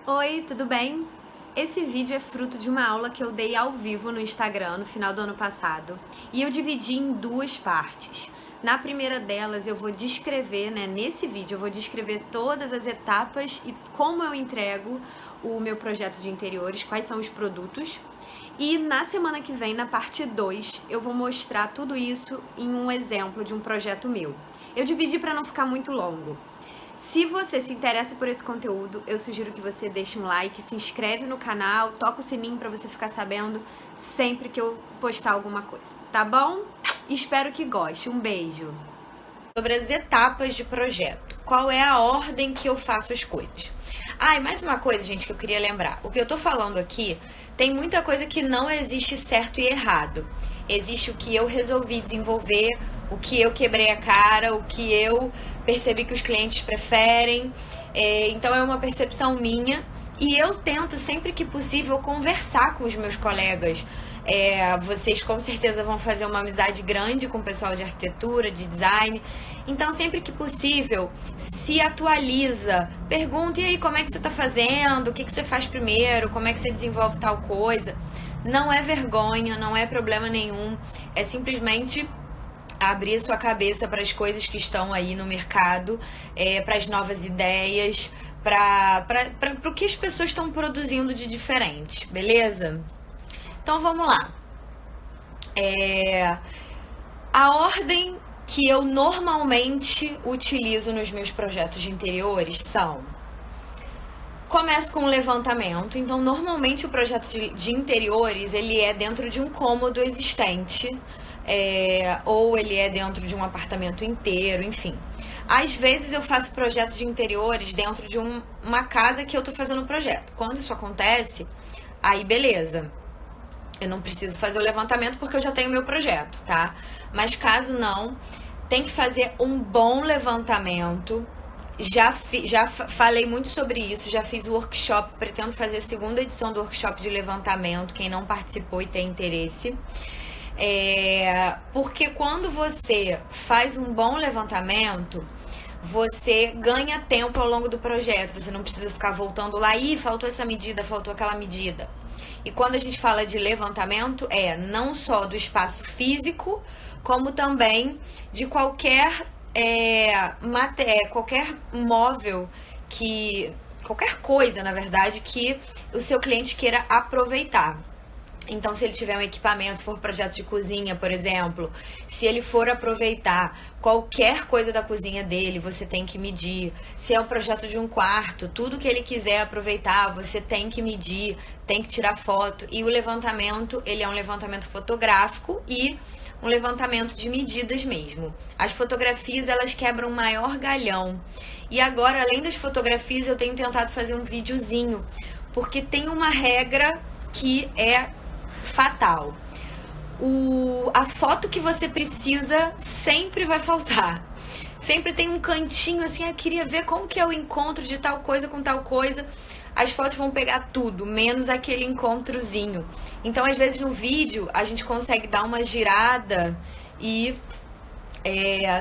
Oi, tudo bem? Esse vídeo é fruto de uma aula que eu dei ao vivo no Instagram no final do ano passado e eu dividi em duas partes. Na primeira delas eu vou descrever, nesse vídeo eu vou descrever todas as etapas e como eu entrego o meu projeto de interiores, quais são os produtos. E na semana que vem, na parte 2, eu vou mostrar tudo isso em um exemplo de um projeto meu. Eu dividi para não ficar muito longo. Se você se interessa por esse conteúdo, eu sugiro que você deixe um like, se inscreve no canal, toca o sininho para você ficar sabendo sempre que eu postar alguma coisa, tá bom? Espero que goste. Um beijo. Sobre as etapas de projeto. Qual é a ordem que eu faço as coisas? E mais uma coisa, gente, que eu queria lembrar. O que eu tô falando aqui, tem muita coisa que não existe certo e errado. Existe o que eu resolvi desenvolver, o que eu quebrei a cara, o que eu percebi que os clientes preferem. Então é uma percepção minha e eu tento sempre que possível conversar com os meus colegas. Vocês com certeza vão fazer uma amizade grande com o pessoal de arquitetura, de design. Então sempre que possível, se atualiza, pergunta, e aí, como é que você está fazendo? O que você faz primeiro? Como é que você desenvolve tal coisa? Não é vergonha, não é problema nenhum, é simplesmente abrir sua cabeça para as coisas que estão aí no mercado, para as novas ideias, para o que as pessoas estão produzindo de diferente, beleza? Então vamos lá. A ordem que eu normalmente utilizo nos meus projetos de interiores são: começo com um levantamento. Então normalmente o projeto de interiores ele é dentro de um cômodo existente, ou ele é dentro de um apartamento inteiro, enfim. Às vezes eu faço projetos de interiores dentro de uma casa que eu tô fazendo o projeto. Quando isso acontece, aí beleza, eu não preciso fazer o levantamento porque eu já tenho o meu projeto, tá? Mas caso não, tem que fazer um bom levantamento. Já falei muito sobre isso, já fiz o workshop, pretendo fazer a segunda edição do workshop de levantamento, quem não participou e tem interesse. Porque quando você faz um bom levantamento, você ganha tempo ao longo do projeto, você não precisa ficar voltando lá, faltou essa medida, faltou aquela medida. E quando a gente fala de levantamento, não só do espaço físico, como também de qualquer qualquer móvel, qualquer coisa, na verdade, que o seu cliente queira aproveitar. Então, se ele tiver um equipamento, se for projeto de cozinha, por exemplo, se ele for aproveitar qualquer coisa da cozinha dele, você tem que medir. Se é um projeto de um quarto, tudo que ele quiser aproveitar, você tem que medir, tem que tirar foto. E o levantamento, ele é um levantamento fotográfico e um levantamento de medidas mesmo. As fotografias, elas quebram um maior galhão. E agora, além das fotografias, eu tenho tentado fazer um videozinho, porque tem uma regra que é fatal. A foto que você precisa sempre vai faltar. Sempre tem um cantinho assim, eu queria ver como que é o encontro de tal coisa com tal coisa. As fotos vão pegar tudo, menos aquele encontrozinho. Então, às vezes no vídeo, a gente consegue dar uma girada e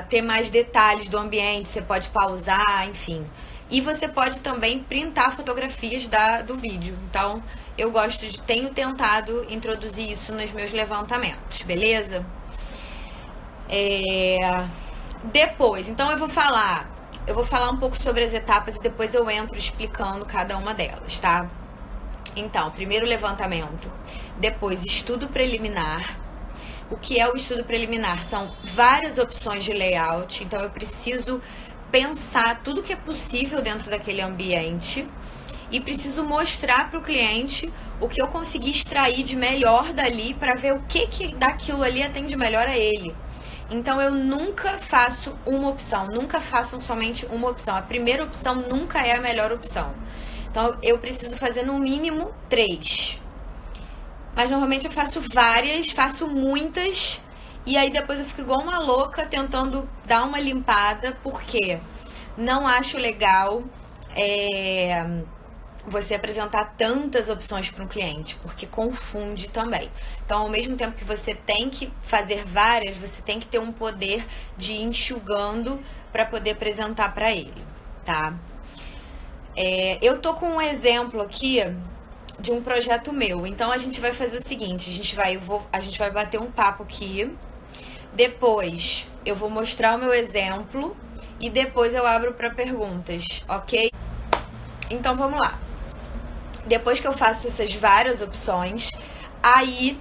ter mais detalhes do ambiente. Você pode pausar, enfim. E você pode também printar fotografias do vídeo. Então, eu tenho tentado introduzir isso nos meus levantamentos, beleza? Depois, então eu vou falar um pouco sobre as etapas e depois eu entro explicando cada uma delas, tá? Então, primeiro levantamento, depois estudo preliminar. O que é o estudo preliminar? São várias opções de layout, então eu preciso pensar tudo que é possível dentro daquele ambiente e preciso mostrar para o cliente o que eu consegui extrair de melhor dali para ver o que daquilo ali atende melhor a ele. Então eu nunca faço uma opção, nunca façam somente uma opção. A primeira opção nunca é a melhor opção. Então eu preciso fazer no mínimo 3. Mas normalmente eu faço várias, faço muitas, e aí depois eu fico igual uma louca tentando dar uma limpada, porque não acho legal você apresentar tantas opções para um cliente, porque confunde também. Então, ao mesmo tempo que você tem que fazer várias, você tem que ter um poder de ir enxugando para poder apresentar para ele, tá? Eu tô com um exemplo aqui de um projeto meu. Então a gente vai fazer o seguinte, a gente vai bater um papo aqui. Depois eu vou mostrar o meu exemplo e depois eu abro para perguntas, ok? Então vamos lá. Depois que eu faço essas várias opções, aí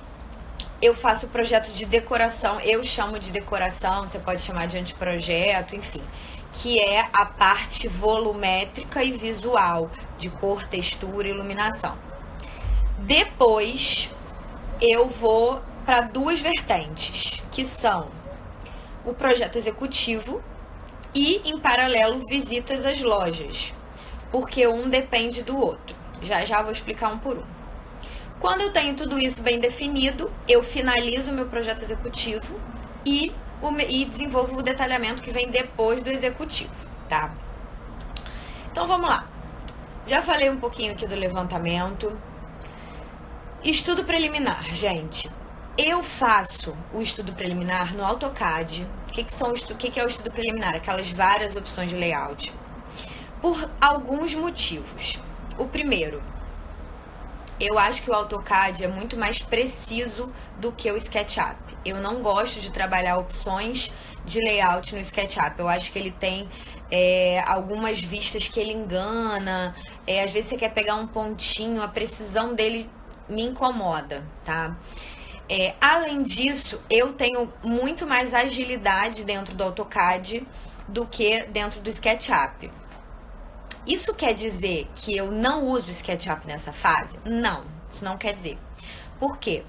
eu faço o projeto de decoração. Eu chamo de decoração, você pode chamar de anteprojeto, enfim, que é a parte volumétrica e visual, de cor, textura e iluminação. Depois eu vou para duas vertentes, que são o projeto executivo e, em paralelo, visitas às lojas, porque um depende do outro. Já vou explicar um por um. Quando eu tenho tudo isso bem definido, eu finalizo o meu projeto executivo e desenvolvo o detalhamento que vem depois do executivo, tá? Então vamos lá. Já falei um pouquinho aqui do levantamento. Estudo preliminar, gente. Eu faço o estudo preliminar no AutoCAD. O que é o estudo preliminar? Aquelas várias opções de layout. Por alguns motivos. O primeiro, eu acho que o AutoCAD é muito mais preciso do que o SketchUp. Eu não gosto de trabalhar opções de layout no SketchUp. Eu acho que ele tem algumas vistas que ele engana. Às vezes você quer pegar um pontinho, a precisão dele me incomoda, tá? Além disso, eu tenho muito mais agilidade dentro do AutoCAD do que dentro do SketchUp. Isso quer dizer que eu não uso o SketchUp nessa fase? Não, isso não quer dizer. Por quê?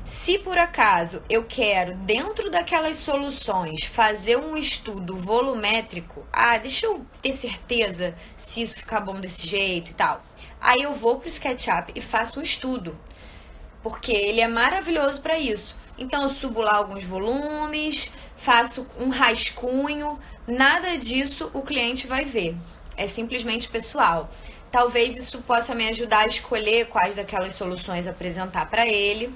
Se por acaso eu quero, dentro daquelas soluções, fazer um estudo volumétrico, deixa eu ter certeza se isso ficar bom desse jeito e tal. Aí eu vou pro SketchUp e faço um estudo, porque ele é maravilhoso para isso. Então eu subo lá alguns volumes, faço um rascunho, nada disso o cliente vai ver. É simplesmente pessoal. Talvez isso possa me ajudar a escolher quais daquelas soluções apresentar para ele.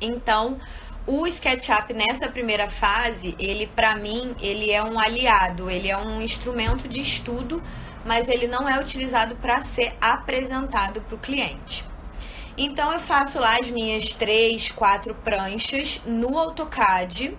Então, o SketchUp nessa primeira fase, ele para mim, ele é um aliado, ele é um instrumento de estudo, mas ele não é utilizado para ser apresentado para o cliente. Então, eu faço lá as minhas 3, 4 pranchas no AutoCAD.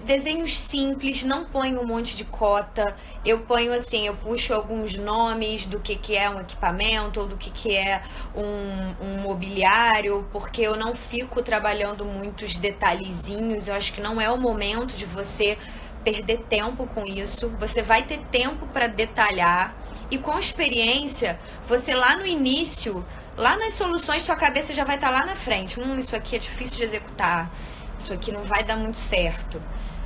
Desenhos simples, não ponho um monte de cota. Eu ponho assim, eu puxo alguns nomes do que é um equipamento ou do que é um mobiliário, porque eu não fico trabalhando muitos detalhezinhos. Eu acho que não é o momento de você perder tempo com isso. Você vai ter tempo para detalhar e com experiência, você lá no início, lá nas soluções, sua cabeça já vai estar lá na frente. Isso aqui é difícil de executar. Isso aqui não vai dar muito certo.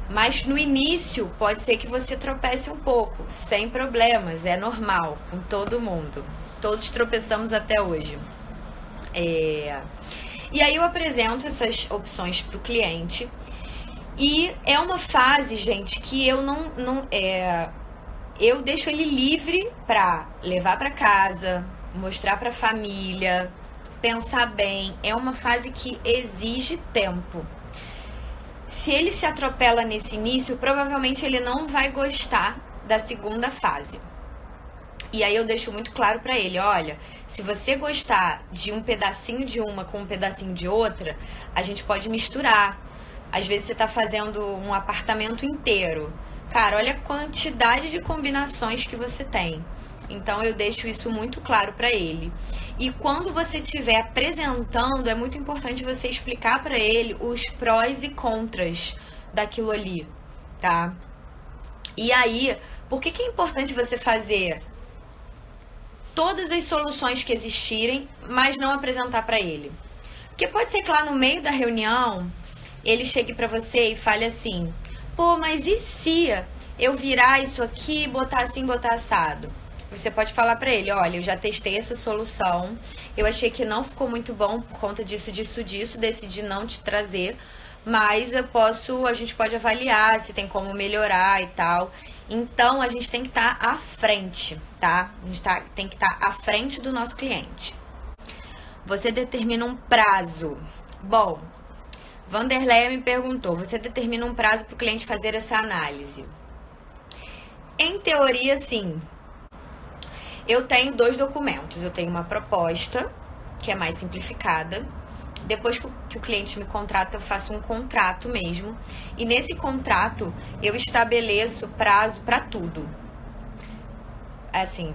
Mas no início pode ser que você tropece um pouco, sem problemas, é normal, com todo mundo. Todos tropeçamos até hoje. E aí eu apresento essas opções para o cliente. E é uma fase, gente, que eu eu deixo ele livre para levar para casa, mostrar para a família, pensar bem. É uma fase que exige tempo. Se ele se atropela nesse início, provavelmente ele não vai gostar da segunda fase. E aí eu deixo muito claro para ele, olha, se você gostar de um pedacinho de uma com um pedacinho de outra, a gente pode misturar. Às vezes você tá fazendo um apartamento inteiro. Cara, olha a quantidade de combinações que você tem. Então eu deixo isso muito claro para ele. E quando você estiver apresentando, é muito importante você explicar para ele os prós e contras daquilo ali, tá? E aí, por que é importante você fazer todas as soluções que existirem, mas não apresentar para ele? Porque pode ser que lá no meio da reunião, ele chegue para você e fale assim, pô, mas e se eu virar isso aqui, botar assim, botar assado? Você pode falar para ele, olha, eu já testei essa solução, eu achei que não ficou muito bom por conta disso, decidi não te trazer, mas a gente pode avaliar se tem como melhorar e tal. Então, a gente tem que estar à frente, tá? A gente tem que estar à frente do nosso cliente. Você determina um prazo. Bom, Vanderleia me perguntou, você determina um prazo para o cliente fazer essa análise? Em teoria, sim. Eu tenho 2 documentos. Eu tenho uma proposta, que é mais simplificada. Depois que o cliente me contrata, eu faço um contrato mesmo. E nesse contrato, eu estabeleço prazo para tudo. Assim,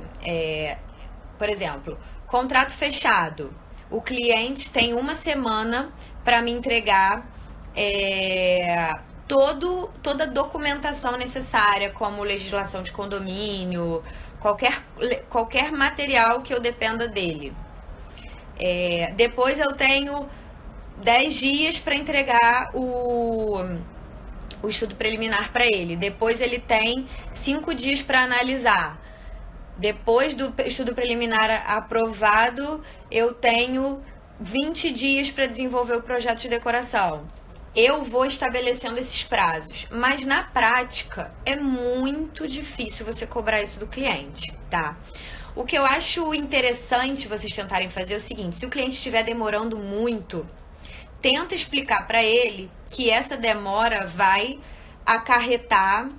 por exemplo, contrato fechado. O cliente tem 1 semana para me entregar toda a documentação necessária, como legislação de condomínio, qualquer material que eu dependa dele. Depois eu tenho 10 dias para entregar o estudo preliminar para ele. Depois ele tem 5 dias para analisar. Depois do estudo preliminar aprovado, eu tenho 20 dias para desenvolver o projeto de decoração. Eu vou estabelecendo esses prazos, mas na prática é muito difícil você cobrar isso do cliente, tá? O que eu acho interessante vocês tentarem fazer é o seguinte: se o cliente estiver demorando muito, tenta explicar para ele que essa demora vai acarretar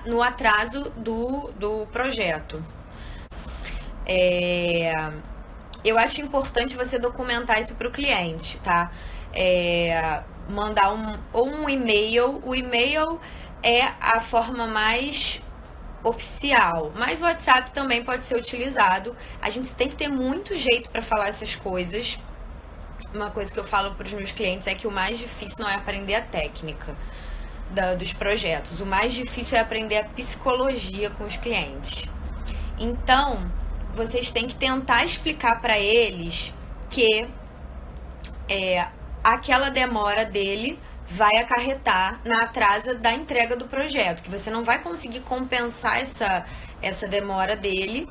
no atraso do projeto. Eu acho importante você documentar isso para o cliente, tá? Mandar um e-mail. O e-mail é a forma mais oficial, mas o WhatsApp também pode ser utilizado. A gente tem que ter muito jeito para falar essas coisas. Uma coisa que eu falo para os meus clientes é que o mais difícil não é aprender a técnica dos projetos. O mais difícil é aprender a psicologia com os clientes. Então, vocês têm que tentar explicar para eles que aquela demora dele vai acarretar na atrasa da entrega do projeto, que você não vai conseguir compensar essa demora dele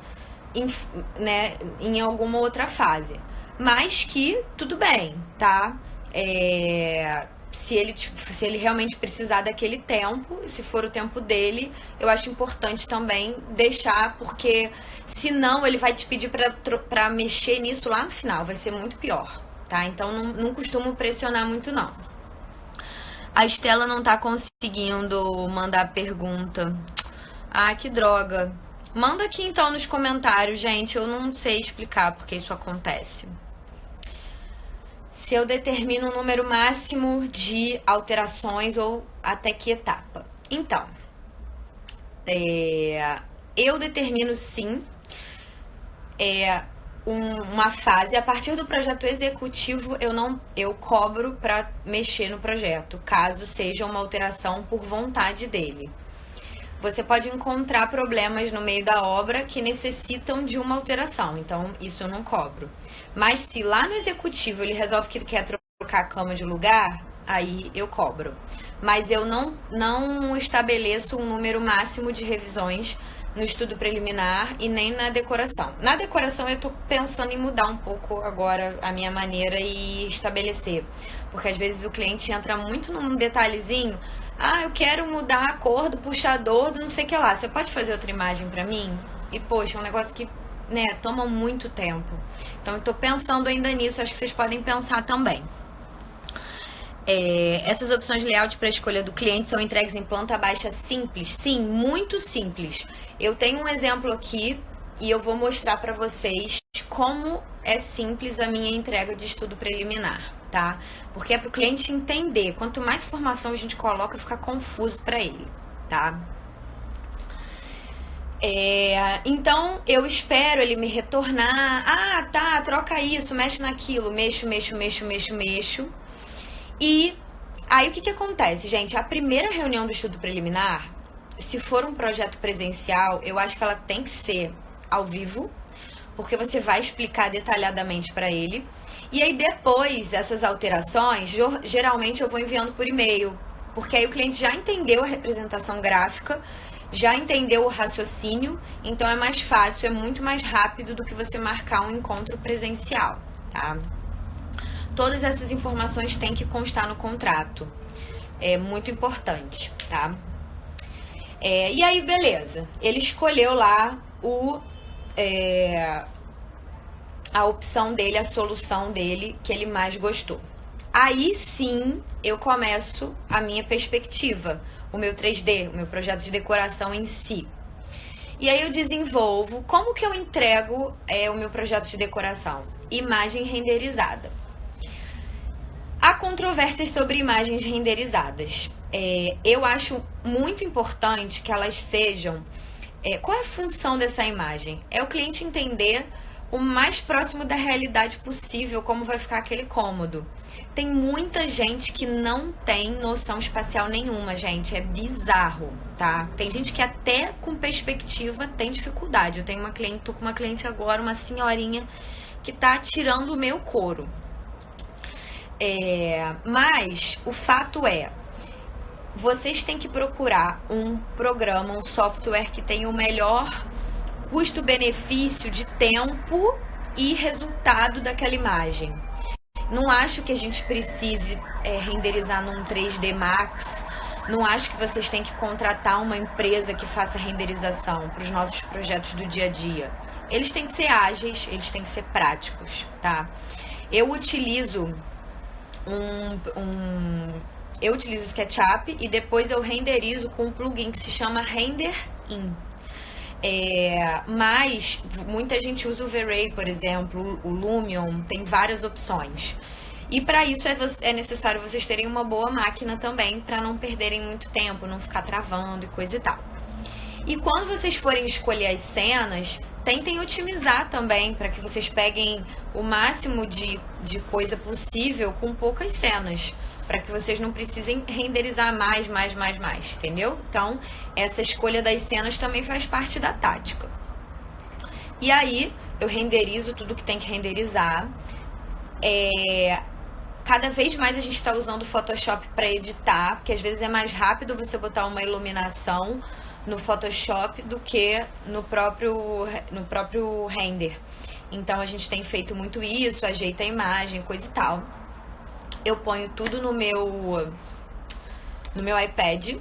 em alguma outra fase. Mas que tudo bem, tá? Se ele realmente precisar daquele tempo, se for o tempo dele, eu acho importante também deixar, porque senão ele vai te pedir pra mexer nisso lá no final, vai ser muito pior, tá? Então não costumo pressionar muito, não. A Estela não tá conseguindo mandar pergunta. Ah, que droga. Manda aqui então nos comentários, gente, eu não sei explicar porque isso acontece. Se eu determino um número máximo de alterações ou até que etapa. Então, eu determino sim uma fase. A partir do projeto executivo, eu cobro para mexer no projeto, caso seja uma alteração por vontade dele. Você pode encontrar problemas no meio da obra que necessitam de uma alteração, então isso eu não cobro. Mas se lá no executivo ele resolve que quer trocar a cama de lugar, aí eu cobro. Mas eu não estabeleço um número máximo de revisões no estudo preliminar e nem na decoração. Na decoração eu tô pensando em mudar um pouco agora a minha maneira e estabelecer. Porque às vezes o cliente entra muito num detalhezinho. Ah, eu quero mudar a cor do puxador do não sei o que lá. Você pode fazer outra imagem pra mim? E, poxa, é um negócio que, toma muito tempo. Então, eu tô pensando ainda nisso. Acho que vocês podem pensar também. Essas opções de layout para escolha do cliente são entregues em planta baixa simples? Sim, muito simples. Eu tenho um exemplo aqui e eu vou mostrar pra vocês como é simples a minha entrega de estudo preliminar, tá? Porque é para o cliente entender. Quanto mais informação a gente coloca, fica confuso para ele, tá? Então, eu espero ele me retornar. Ah, tá, troca isso, mexe naquilo. Mexo. E aí, o que acontece, gente? A primeira reunião do estudo preliminar, se for um projeto presencial, eu acho que ela tem que ser ao vivo, porque você vai explicar detalhadamente para ele. E aí depois, essas alterações, geralmente eu vou enviando por e-mail, porque aí o cliente já entendeu a representação gráfica, já entendeu o raciocínio, então é mais fácil, é muito mais rápido do que você marcar um encontro presencial, tá? Todas essas informações têm que constar no contrato, é muito importante, tá? E aí, beleza, ele escolheu lá a opção dele, a solução dele que ele mais gostou. Aí sim eu começo a minha perspectiva, o meu 3D, o meu projeto de decoração em si. E aí eu desenvolvo, como que eu entrego o meu projeto de decoração? Imagem renderizada. Há controvérsias sobre imagens renderizadas. Eu acho muito importante que elas sejam... qual é a função dessa imagem? É o cliente entender o mais próximo da realidade possível como vai ficar aquele cômodo. Tem muita gente que não tem noção espacial nenhuma, gente. É bizarro, tá? Tem gente que até com perspectiva tem dificuldade. Eu tenho uma cliente, tô com uma cliente agora, uma senhorinha, que tá tirando o meu couro. Mas o fato é, vocês têm que procurar um programa, um software que tenha o melhor custo-benefício de tempo e resultado daquela imagem. Não acho que a gente precise renderizar num 3D Max. Não acho que vocês têm que contratar uma empresa que faça renderização para os nossos projetos do dia a dia. Eles têm que ser ágeis, eles têm que ser práticos, tá? Eu utilizo eu utilizo o SketchUp e depois eu renderizo com um plugin que se chama RenderIn. Mas muita gente usa o V-Ray, por exemplo, o Lumion, tem várias opções. E para isso é necessário vocês terem uma boa máquina também, para não perderem muito tempo, não ficar travando e coisa e tal. E quando vocês forem escolher as cenas, tentem otimizar também, para que vocês peguem o máximo de coisa possível com poucas cenas, para que vocês não precisem renderizar mais, entendeu? Então, essa escolha das cenas também faz parte da tática. E aí, eu renderizo tudo que tem que renderizar. Cada vez mais a gente está usando o Photoshop para editar, porque às vezes é mais rápido você botar uma iluminação no Photoshop do que no próprio render. Então, a gente tem feito muito isso, ajeita a imagem, coisa e tal. Eu ponho tudo no meu iPad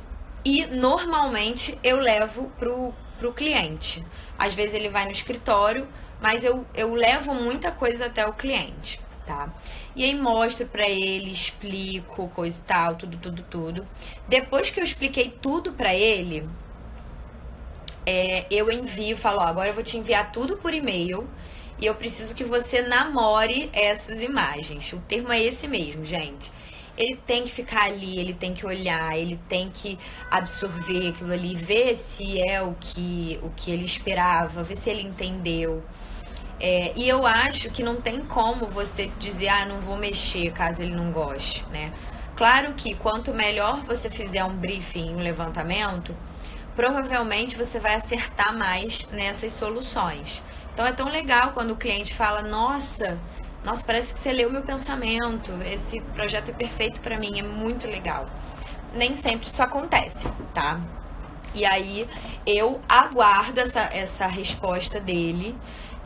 e normalmente eu levo pro cliente. Às vezes ele vai no escritório, mas eu levo muita coisa até o cliente, tá? E aí mostro pra ele, explico, coisa e tal, tudo. Depois que eu expliquei tudo pra ele, eu envio, falo, ó, agora eu vou te enviar tudo por e-mail. E eu preciso que você namore essas imagens. O termo é esse mesmo, gente. Ele tem que ficar ali, ele tem que olhar, ele tem que absorver aquilo ali, ver se é o que ele esperava, ver se ele entendeu. E eu acho que não tem como você dizer, não vou mexer caso ele não goste, né? Claro que quanto melhor você fizer um briefing, um levantamento, provavelmente você vai acertar mais nessas soluções. Então é tão legal quando o cliente fala, nossa, parece que você leu meu pensamento, esse projeto é perfeito pra mim, é muito legal. Nem sempre isso acontece, tá? E aí eu aguardo essa resposta dele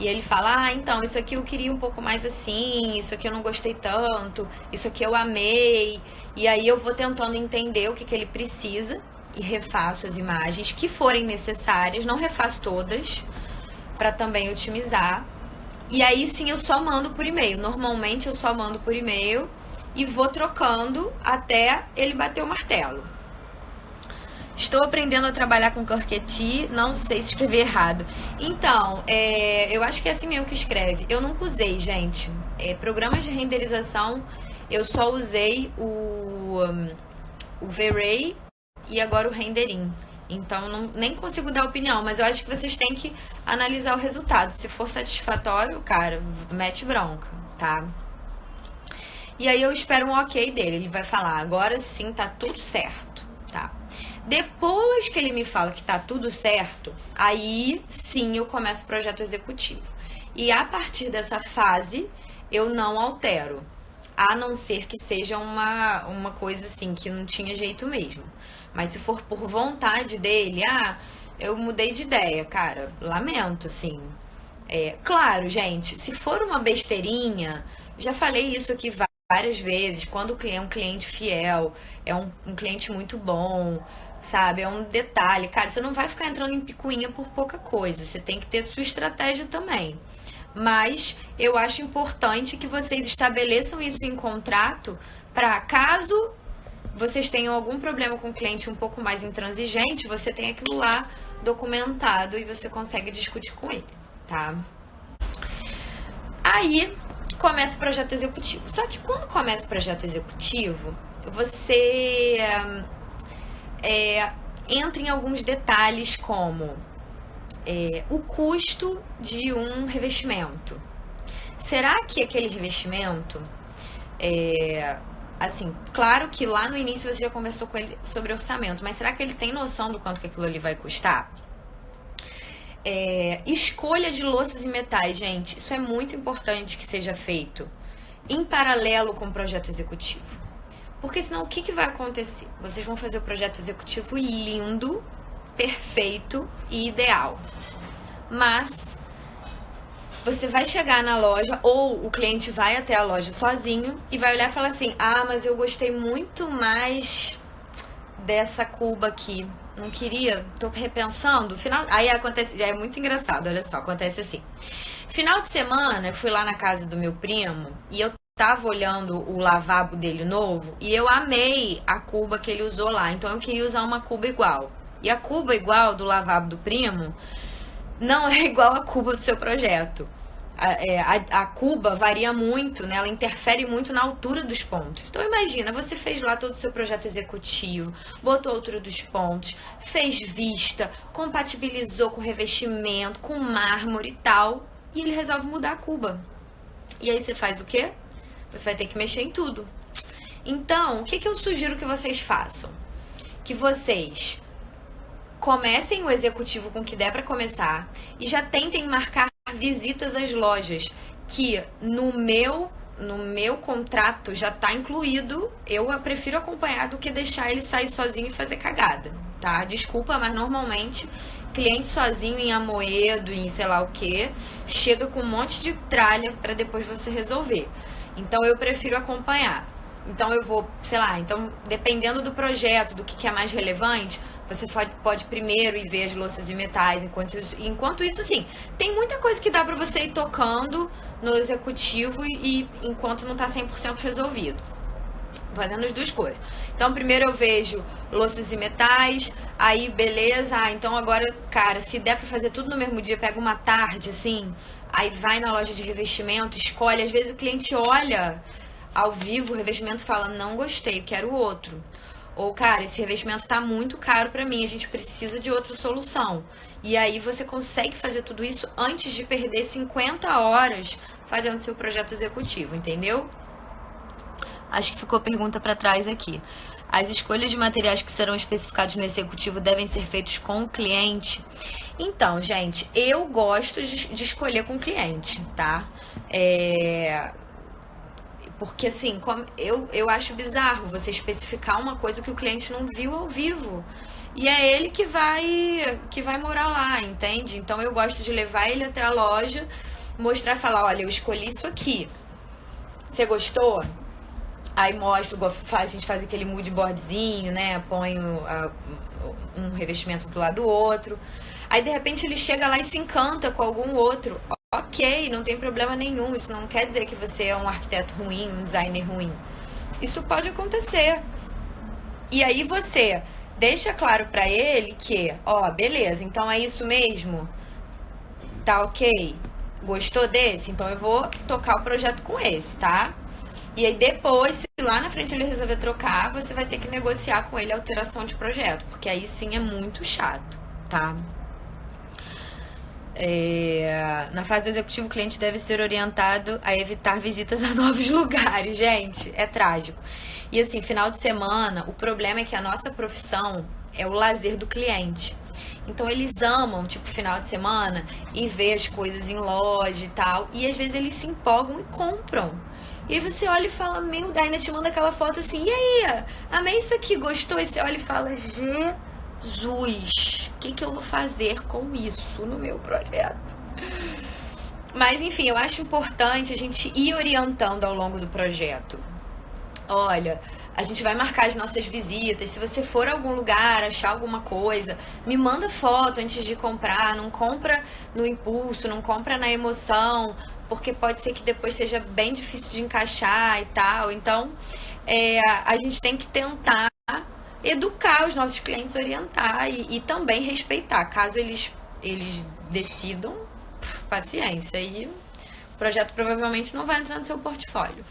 e ele fala, então, isso aqui eu queria um pouco mais assim, isso aqui eu não gostei tanto, isso aqui eu amei. E aí eu vou tentando entender o que ele precisa e refaço as imagens que forem necessárias, não refaço todas, para também otimizar. E aí sim eu só mando por e-mail. Normalmente eu só mando por e-mail e vou trocando até ele bater o martelo. Estou aprendendo a trabalhar com Croquetti, não sei se escrever errado. Então, eu acho que é assim mesmo que escreve. Eu nunca usei, gente. Programas de renderização, eu só usei o V-Ray e agora o RenderIn. Então, nem consigo dar opinião, mas eu acho que vocês têm que analisar o resultado. Se for satisfatório, cara, mete bronca, tá? E aí eu espero um ok dele. Ele vai falar, agora sim tá tudo certo, tá? Depois que ele me fala que tá tudo certo, aí sim eu começo o projeto executivo. E a partir dessa fase, eu não altero. A não ser que seja uma coisa assim, que não tinha jeito mesmo. Mas se for por vontade dele, eu mudei de ideia, cara, lamento, assim. Claro, gente, se for uma besteirinha, já falei isso aqui várias vezes, quando é um cliente fiel, é um cliente muito bom, sabe, é um detalhe, cara, você não vai ficar entrando em picuinha por pouca coisa, você tem que ter sua estratégia também. Mas eu acho importante que vocês estabeleçam isso em contrato para caso vocês tenham algum problema com o cliente um pouco mais intransigente, você tem aquilo lá documentado e você consegue discutir com ele, tá? Aí começa o projeto executivo. Só que quando começa o projeto executivo, você entra em alguns detalhes como o custo de um revestimento. Será que aquele revestimento assim, claro que lá no início você já conversou com ele sobre orçamento, mas será que ele tem noção do quanto que aquilo ali vai custar? Escolha de louças e metais, gente, isso é muito importante que seja feito em paralelo com o projeto executivo. Porque senão o que vai acontecer? Vocês vão fazer o projeto executivo lindo, perfeito e ideal. Mas você vai chegar na loja, ou o cliente vai até a loja sozinho e vai olhar e falar assim: ah, mas eu gostei muito mais dessa cuba aqui. Não queria, tô repensando. Aí acontece, é muito engraçado, olha só, acontece assim. Final de semana, eu fui lá na casa do meu primo e eu tava olhando o lavabo dele novo e eu amei a cuba que ele usou lá. Então eu queria usar uma cuba igual. E a cuba igual do lavabo do primo não é igual a cuba do seu projeto. A cuba varia muito, né? Ela interfere muito na altura dos pontos. Então imagina, você fez lá todo o seu projeto executivo, botou a altura dos pontos, fez vista, compatibilizou com revestimento, com mármore e tal, e ele resolve mudar a cuba. E aí você faz o quê? Você vai ter que mexer em tudo. Então, o que eu sugiro que vocês façam? Que vocês comecem o executivo com o que der para começar e já tentem marcar visitas às lojas, que no meu contrato já tá incluído. Eu prefiro acompanhar do que deixar ele sair sozinho e fazer cagada, tá? Desculpa, mas normalmente cliente sozinho em Amoedo, em sei lá o que, chega com um monte de tralha para depois você resolver. Então eu prefiro acompanhar. Então eu vou, sei lá, então dependendo do projeto, do que é mais relevante, você pode primeiro ir ver as louças e metais. Enquanto isso, sim, tem muita coisa que dá pra você ir tocando no executivo e enquanto não tá 100% resolvido. Fazendo as duas coisas. Então, primeiro eu vejo louças e metais, aí beleza, então agora, cara, se der pra fazer tudo no mesmo dia, pega uma tarde, assim, aí vai na loja de revestimento, escolhe. Às vezes o cliente olha ao vivo o revestimento e fala: não gostei, quero outro. Ou, cara, esse revestimento tá muito caro pra mim, a gente precisa de outra solução. E aí você consegue fazer tudo isso antes de perder 50 horas fazendo seu projeto executivo, entendeu? Acho que ficou pergunta pra trás aqui. As escolhas de materiais que serão especificados no executivo devem ser feitos com o cliente? Então, gente, eu gosto de escolher com o cliente, tá? Porque, assim, eu acho bizarro você especificar uma coisa que o cliente não viu ao vivo. E é ele que vai morar lá, entende? Então, eu gosto de levar ele até a loja, mostrar e falar: olha, eu escolhi isso aqui. Você gostou? Aí mostro, a gente faz aquele mood boardzinho, né? Põe um revestimento do lado do outro. Aí, de repente, ele chega lá e se encanta com algum outro. Ok, não tem problema nenhum. Isso não quer dizer que você é um arquiteto ruim, um designer ruim. Isso pode acontecer. E aí você deixa claro pra ele que, ó, beleza, então é isso mesmo? Tá ok? Gostou desse? Então eu vou tocar o projeto com esse, tá? E aí depois, se lá na frente ele resolver trocar, você vai ter que negociar com ele a alteração de projeto, porque aí sim é muito chato, tá? Na fase executiva, o cliente deve ser orientado a evitar visitas a novos lugares. Gente, é trágico. E assim, final de semana, o problema é que a nossa profissão é o lazer do cliente. Então eles amam, tipo, final de semana, e ver as coisas em loja e tal. E às vezes eles se empolgam e compram. E aí você olha e fala: meu Deus, ainda te manda aquela foto assim: e aí, amei isso aqui, gostou? E você olha e fala: Jesus, o que eu vou fazer com isso no meu projeto? Mas enfim, eu acho importante a gente ir orientando ao longo do projeto. Olha, A gente vai marcar as nossas visitas. Se você for a algum lugar, achar alguma coisa, me manda foto antes de comprar. Não compra no impulso, não compra na emoção, porque pode ser que depois seja bem difícil de encaixar e tal. Então, a gente tem que tentar educar os nossos clientes, orientar e também respeitar. Caso eles decidam, paciência. E o projeto provavelmente não vai entrar no seu portfólio.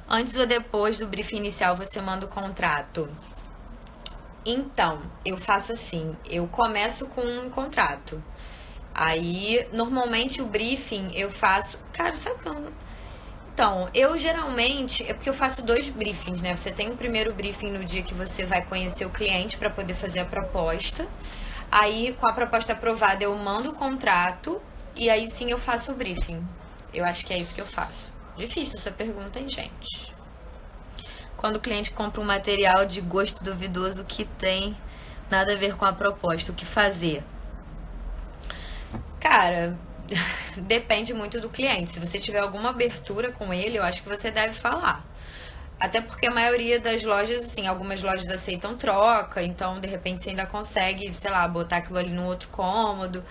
Antes ou depois do briefing inicial, você manda o contrato? Então, eu faço assim, eu começo com um contrato. Aí, normalmente o briefing eu faço... Cara, sabe que eu não... Então, eu geralmente... É porque eu faço 2 briefings, né? Você tem o primeiro briefing no dia que você vai conhecer o cliente para poder fazer a proposta. Aí, com a proposta aprovada, eu mando o contrato e aí sim eu faço o briefing. Eu acho que é isso que eu faço. Difícil essa pergunta, hein, gente? Quando o cliente compra um material de gosto duvidoso que tem nada a ver com a proposta, o que fazer? Cara, depende muito do cliente. Se você tiver alguma abertura com ele, eu acho que você deve falar. Até porque a maioria das lojas, assim, algumas lojas aceitam troca, então de repente você ainda consegue, sei lá, botar aquilo ali no outro cômodo.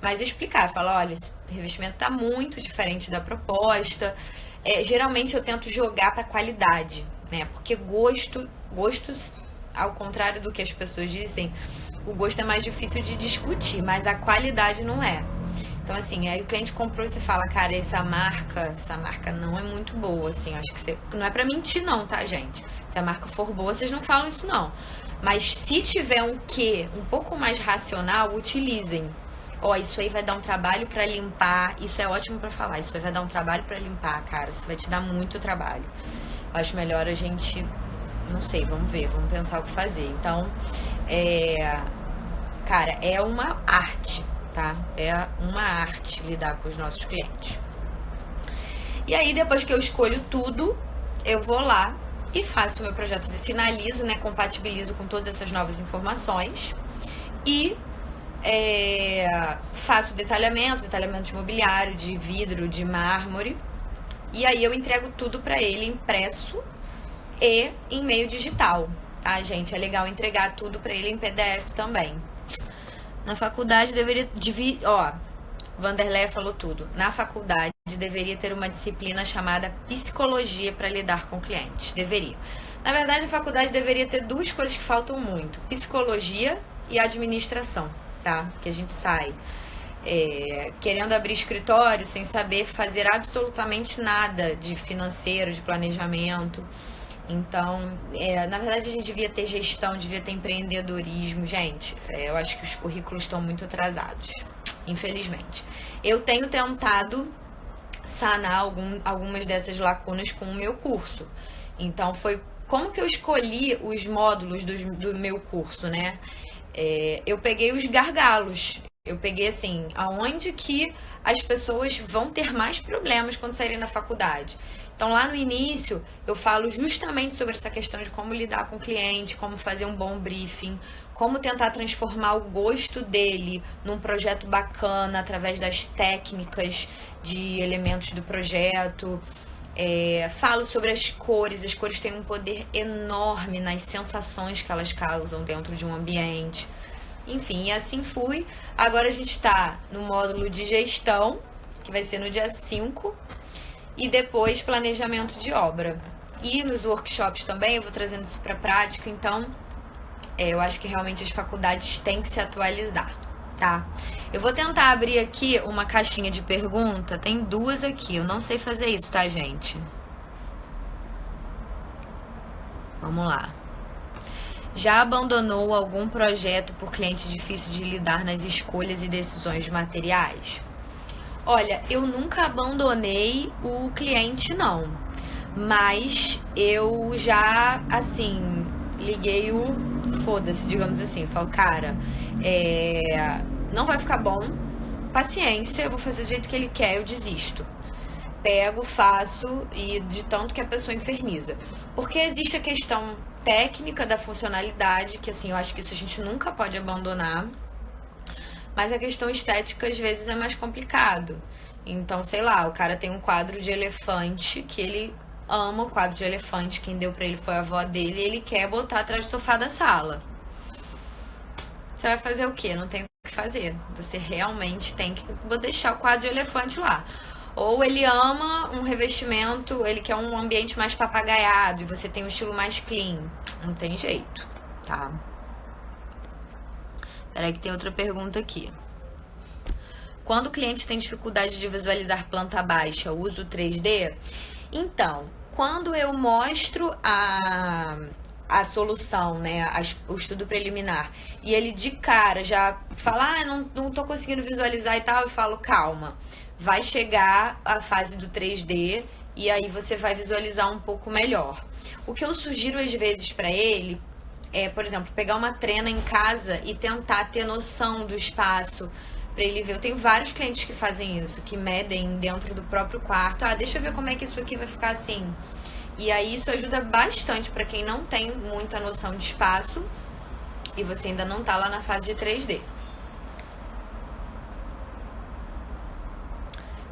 Mas explicar, falar, olha, esse revestimento tá muito diferente da proposta. Geralmente eu tento jogar para qualidade, né? Porque gostos, ao contrário do que as pessoas dizem, o gosto é mais difícil de discutir, mas a qualidade não é. Então, assim, aí o cliente comprou e você fala, cara, essa marca não é muito boa, assim, acho que você... Não é pra mentir não, tá, gente? Se a marca for boa, vocês não falam isso não. Mas se tiver um quê um pouco mais racional, utilizem. Isso aí vai dar um trabalho pra limpar, isso é ótimo pra falar, isso aí vai dar um trabalho pra limpar, cara, isso vai te dar muito trabalho. Eu acho melhor a gente, não sei, vamos ver, vamos pensar o que fazer. Então, cara, é uma arte, tá? É uma arte lidar com os nossos clientes. E aí, depois que eu escolho tudo, eu vou lá e faço o meu projeto, finalizo, né? Compatibilizo com todas essas novas informações e faço detalhamento de mobiliário, de vidro, de mármore. E aí eu entrego tudo pra ele impresso e em meio digital, tá, gente? É legal entregar tudo pra ele em PDF também. Na faculdade deveria... Vanderlei falou tudo. Na faculdade deveria ter uma disciplina chamada psicologia para lidar com clientes. Deveria. Na verdade, na faculdade deveria ter 2 coisas que faltam muito. Psicologia e administração, tá? Que a gente sai querendo abrir escritório sem saber fazer absolutamente nada de financeiro, de planejamento. Então, na verdade a gente devia ter gestão, devia ter empreendedorismo. Gente, eu acho que os currículos estão muito atrasados, infelizmente. Eu tenho tentado sanar algumas dessas lacunas com o meu curso. Então, foi como que eu escolhi os módulos do meu curso, né? Eu peguei os gargalos. Eu peguei, assim, aonde que as pessoas vão ter mais problemas quando saírem da faculdade. Então, lá no início, eu falo justamente sobre essa questão de como lidar com o cliente, como fazer um bom briefing, como tentar transformar o gosto dele num projeto bacana através das técnicas de elementos do projeto. Falo sobre as cores têm um poder enorme nas sensações que elas causam dentro de um ambiente. Enfim, e assim fui. Agora a gente está no módulo de gestão, que vai ser no dia 5, e depois planejamento de obra. E nos workshops também eu vou trazendo isso para a prática, então eu acho que realmente as faculdades têm que se atualizar, tá? Eu vou tentar abrir aqui uma caixinha de pergunta, tem 2 aqui, eu não sei fazer isso, tá, gente? Vamos lá. Já abandonou algum projeto por cliente difícil de lidar nas escolhas e decisões de materiais? Olha, eu nunca abandonei o cliente, não. Mas eu já, assim, liguei o foda-se, digamos assim. Falo, cara, não vai ficar bom, paciência, eu vou fazer do jeito que ele quer, eu desisto. Pego, faço e de tanto que a pessoa inferniza. Porque existe a questão técnica da funcionalidade, que assim, eu acho que isso a gente nunca pode abandonar. Mas a questão estética, às vezes, é mais complicado. Então, sei lá, o cara tem um quadro de elefante que ele ama o quadro de elefante, quem deu pra ele foi a avó dele, e ele quer botar atrás do sofá da sala. Você vai fazer o quê? Não tem o que fazer. Você realmente tem que deixar o quadro de elefante lá. Ou ele ama um revestimento, ele quer um ambiente mais papagaiado e você tem um estilo mais clean. Não tem jeito, tá? Peraí que tem outra pergunta aqui. Quando o cliente tem dificuldade de visualizar planta baixa, uso 3D? Então, quando eu mostro a solução, né, o estudo preliminar, e ele de cara já fala, não tô conseguindo visualizar e tal, eu falo, calma, vai chegar a fase do 3D e aí você vai visualizar um pouco melhor. O que eu sugiro às vezes para ele é, por exemplo, pegar uma trena em casa e tentar ter noção do espaço para ele ver. Eu tenho vários clientes que fazem isso, que medem dentro do próprio quarto. Deixa eu ver como é que isso aqui vai ficar assim. E aí isso ajuda bastante para quem não tem muita noção de espaço e você ainda não tá lá na fase de 3D.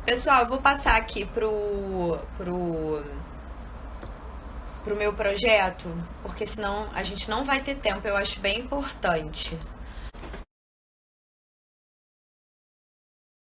Pessoal, eu vou passar aqui pro meu projeto, porque senão a gente não vai ter tempo. Eu acho bem importante.